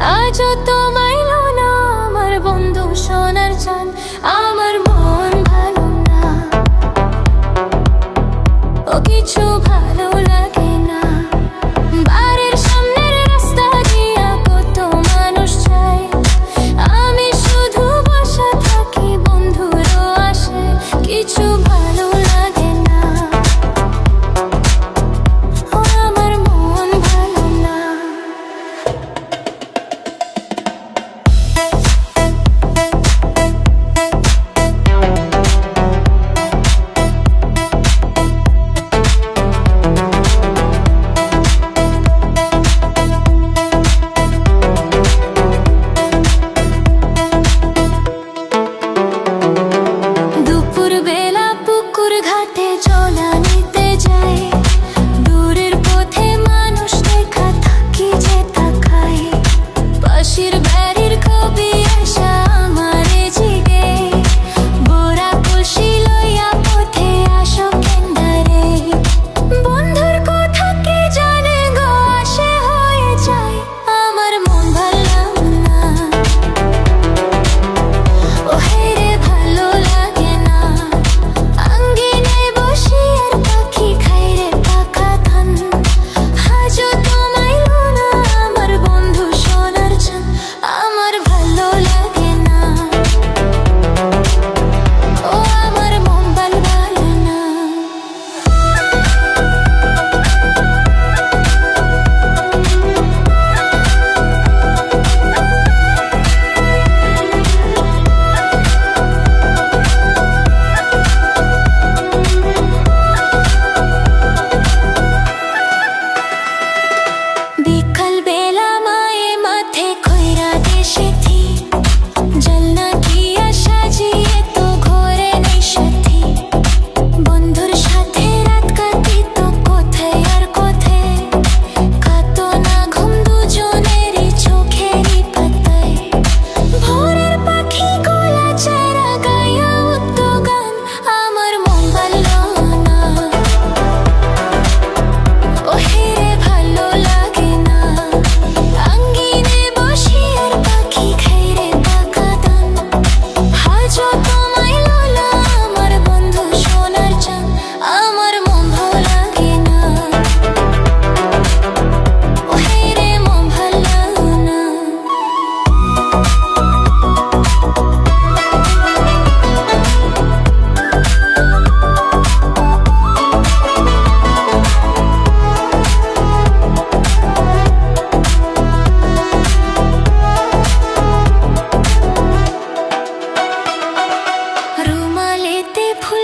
আজও তোমায় এলো না আমার বন্ধু সোনার চাঁদ। আমার মন ভালো না, ও কিছু ভালো লাগে না। বাড়ির সামনের রাস্তা দিয়া কত মানুষ যায়, আমি শুধু বসা থাকি, বন্ধুরও আসে, কিছু ভালো লাগে না। ও আমার মন ভালো না। দুপুর বেলা পুকুর ঘাটে জলা নিতে যাই, দূরের পথে মানুষ দেখা থাকি যে তাকাই। পাশের বাড়ির কবি আশা আমারে জিগে, বোরা কলসি লইয়া পথে আসো কেন্দারে। বন্ধুর কথা কে জানে গো, আসে হয়ে যায়, আমার মন ভালো না। ও হেরে ভালো লাগে না, আঙ্গিনে বসি আর পাখি খাই রে পাকা ধান। আজও তোমায় এলো না আমার বন্ধু সোনার চাঁদ, আমার ভালো লাগে না। ও আমার মন ভালো না। বিকাল বেলা মায়ে মাথে খৈরা দেশেথি, জলনা দিয়া সাজিয়ে তো ঘরে নেই সাথী। বন্ধুর সাথে রাত কাটিত কোথায় আর কোথায়, কাতো না ঘুম দুজনেরই চোখেরই পাতায়। ভোরের পাখি গলা চারা গায়া উঠত গান, আমার মন ভালো না। ও হেরে ভালো লাগে না, আঙ্গিনে বসি আর পাখি খাই রে পাকা ধান। আজও তোমায় এলো না আমার বন্ধু সোনার চাঁদ, আমার মন ভালো লাগে না। ও হেরে মন ভালো না। রুমালেতে ফুল